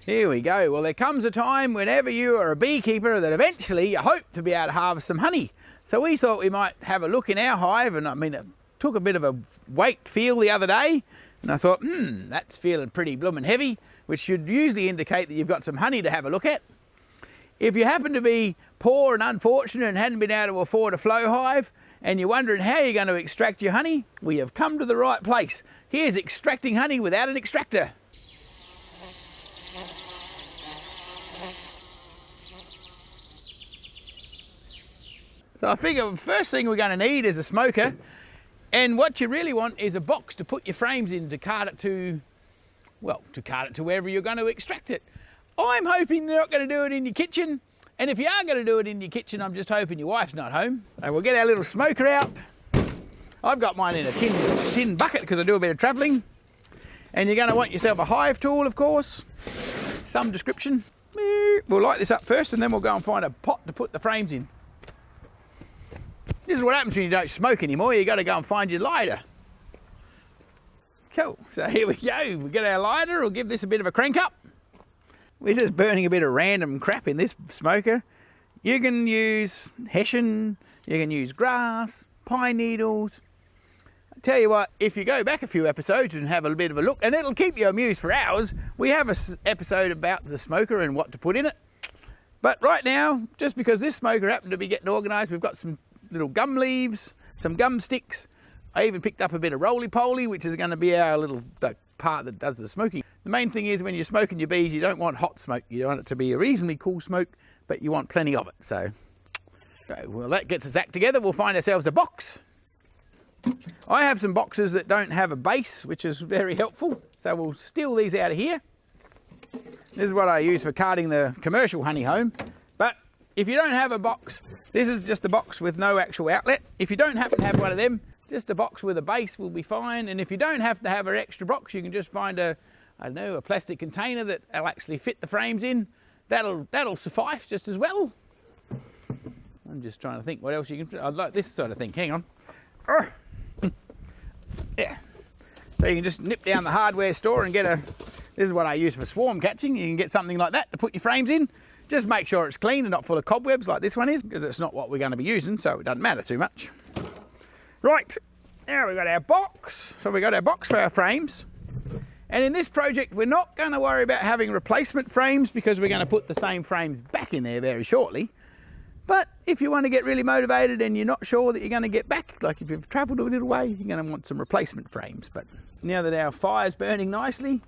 Here we go. Well, there comes a time whenever you are a beekeeper that eventually you hope to be able to harvest some honey. So we thought we might have a look in our hive, and I mean, it took a bit of a weight feel the other day, and I thought, that's feeling pretty bloomin' heavy, which should usually indicate that you've got some honey to have a look at. If you happen to be poor and unfortunate and hadn't been able to afford a flow hive, and you're wondering how you're going to extract your honey, we have come to the right place. Here's extracting honey without an extractor. So I figure the first thing we're going to need is a smoker, and what you really want is a box to put your frames in to cart it to, well, to cart it to wherever you're going to extract it. I'm hoping you're not going to do it in your kitchen, and if you are going to do it in your kitchen, I'm just hoping your wife's not home. And we'll get our little smoker out. I've got mine in a tin bucket because I do a bit of travelling. And you're going to want yourself a hive tool, of course, some description. We'll light this up first, and then we'll go and find a pot to put the frames in. This is what happens when you don't smoke anymore. You got to go and find your lighter. Cool. So here we go. We get our lighter. We'll give this a bit of a crank up. We're just burning a bit of random crap in this smoker. You can use hessian. You can use grass, pine needles. I tell you what, if you go back a few episodes and have a bit of a look, and it'll keep you amused for hours, we have an episode about the smoker and what to put in it. But right now, just because this smoker happened to be getting organised, we've got some little gum leaves, some gum sticks. I even picked up a bit of roly-poly, which is going to be our little part that does the smoking. The main thing is when you're smoking your bees, you don't want hot smoke. You want it to be a reasonably cool smoke, but you want plenty of it. So well, that gets us act together. We'll find ourselves a box. I have some boxes that don't have a base, which is very helpful. So we'll steal these out of here. This is what I use for carting the commercial honey home. But if you don't have a box, this is just a box with no actual outlet. If you don't happen to have one of them, just a box with a base will be fine. And if you don't have to have an extra box, you can just find a plastic container that will actually fit the frames in. That'll suffice just as well. I'm just trying to think what else you can. I like this sort of thing. Hang on. Yeah. So you can just nip down the hardware store and get this is what I use for swarm catching. You can get something like that to put your frames in. Just make sure it's clean and not full of cobwebs like this one is, because it's not what we're going to be using, so it doesn't matter too much. Right, now we've got our box. So we've got our box for our frames. And in this project, we're not going to worry about having replacement frames because we're going to put the same frames back in there very shortly. But if you want to get really motivated and you're not sure that you're going to get back, like if you've travelled a little way, you're going to want some replacement frames. But now that our fire's burning nicely,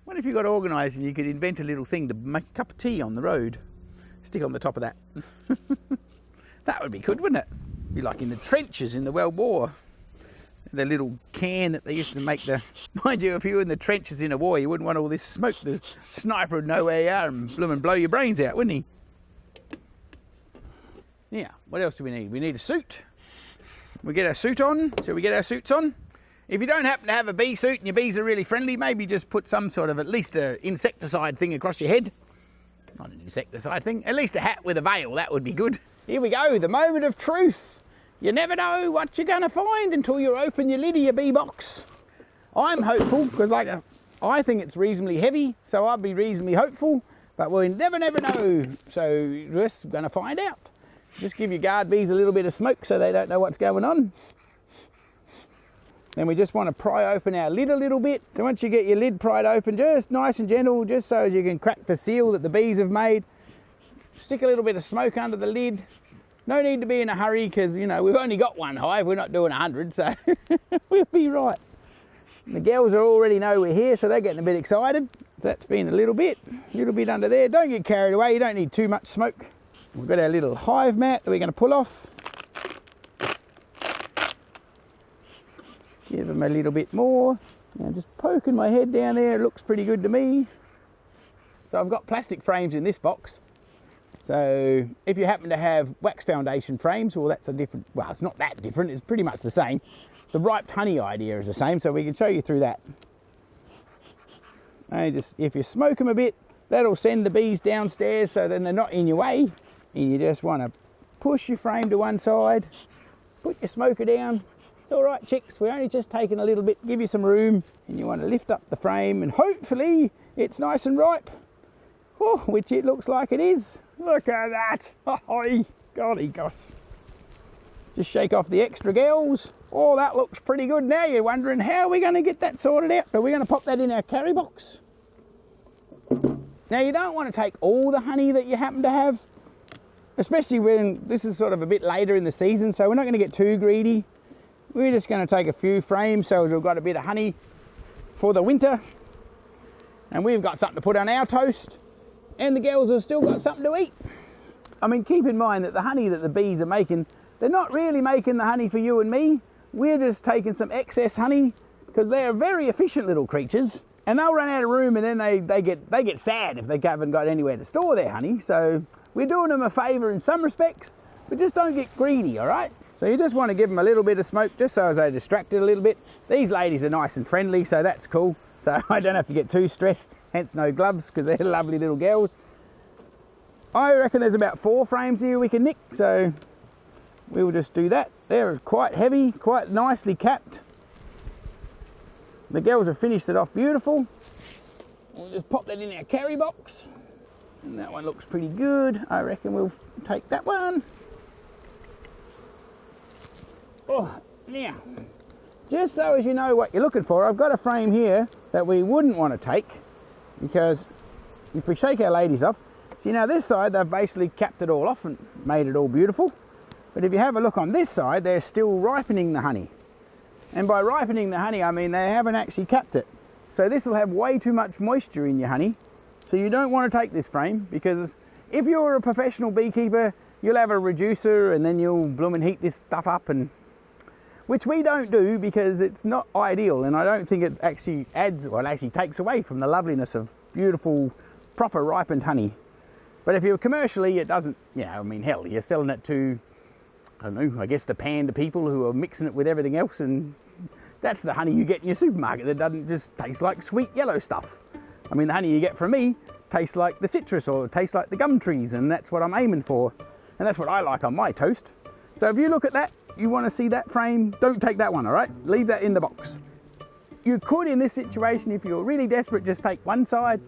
what if you got organised and you could invent a little thing to make a cup of tea on the road? Stick on the top of that. That would be good, wouldn't it? Be like in the trenches in the World War. The little can that they used to make the... Mind you, if you were in the trenches in a war, you wouldn't want all this smoke. The sniper would know where you are and blow your brains out, wouldn't he? Yeah, what else do we need? We need a suit. We get our suit on. So we get our suits on. If you don't happen to have a bee suit and your bees are really friendly, maybe just put some sort of at least an insecticide thing across your head. Not an insecticide thing, at least a hat with a veil, that would be good. Here we go, the moment of truth. You never know what you're going to find until you open your lid of your bee box. I'm hopeful because I think it's reasonably heavy, so I'll be reasonably hopeful, but we'll never know. So we're just going to find out. Just give your guard bees a little bit of smoke so they don't know what's going on. Then we just want to pry open our lid a little bit. So once you get your lid pried open, just nice and gentle, just so as you can crack the seal that the bees have made. Stick a little bit of smoke under the lid. No need to be in a hurry because, you know, we've only got one hive. We're not doing 100, so we'll be right. And the girls already know we're here, so they're getting a bit excited. That's been a little bit under there. Don't get carried away. You don't need too much smoke. We've got our little hive mat that we're going to pull off. Give them a little bit more. Now just poking my head down there, it looks pretty good to me. So I've got plastic frames in this box. So if you happen to have wax foundation frames, well that's a different, well it's not that different, it's pretty much the same. The ripe honey idea is the same, so we can show you through that. And just, if you smoke them a bit, that'll send the bees downstairs so then they're not in your way. And you just want to push your frame to one side, put your smoker down. It's all right, chicks, we're only just taking a little bit, give you some room. And you want to lift up the frame and hopefully it's nice and ripe. Oh, which it looks like it is. Look at that. Oh, golly gosh. Just shake off the extra gills. Oh, that looks pretty good. Now you're wondering how we're going to get that sorted out. So we're going to pop that in our carry box. Now you don't want to take all the honey that you happen to have, especially when this is sort of a bit later in the season, so we're not going to get too greedy. We're just going to take a few frames so we've got a bit of honey for the winter. And we've got something to put on our toast, and the girls have still got something to eat. I mean, keep in mind that the honey that the bees are making, they're not really making the honey for you and me. We're just taking some excess honey because they're very efficient little creatures, and they'll run out of room, and then they get sad if they haven't got anywhere to store their honey. So we're doing them a favour in some respects, but just don't get greedy, all right? So you just want to give them a little bit of smoke just so as they're distracted a little bit. These ladies are nice and friendly, so that's cool. So I don't have to get too stressed, hence no gloves, because they're lovely little girls. I reckon there's about 4 frames here we can nick, so we'll just do that. They're quite heavy, quite nicely capped. The girls have finished it off beautiful. We'll just pop that in our carry box. And that one looks pretty good. I reckon we'll take that one. Oh, now, just so as you know what you're looking for, I've got a frame here that we wouldn't want to take, because if we shake our ladies off, see now this side they've basically capped it all off and made it all beautiful. But if you have a look on this side, they're still ripening the honey. And by ripening the honey, I mean they haven't actually capped it. So this will have way too much moisture in your honey. So you don't want to take this frame, because if you're a professional beekeeper, you'll have a reducer and then you'll bloom and heat this stuff up, and which we don't do because it's not ideal, and I don't think it actually adds, or it actually takes away from the loveliness of beautiful, proper ripened honey. But if you're commercially, it doesn't, you know, I mean, hell, you're selling it to, I don't know, I guess the panda people who are mixing it with everything else, and that's the honey you get in your supermarket that doesn't just taste like sweet yellow stuff. I mean, the honey you get from me tastes like the citrus or tastes like the gum trees, and that's what I'm aiming for. And that's what I like on my toast. So if you look at that, you want to see that frame, don't take that one, all right? Leave that in the box. You could, in this situation, if you're really desperate, just take one side.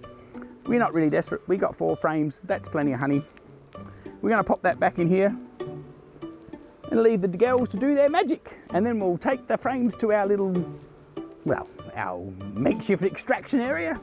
We're not really desperate. We got 4 frames. That's plenty of honey. We're going to pop that back in here and leave the girls to do their magic. And then we'll take the frames to our little, well, our makeshift extraction area.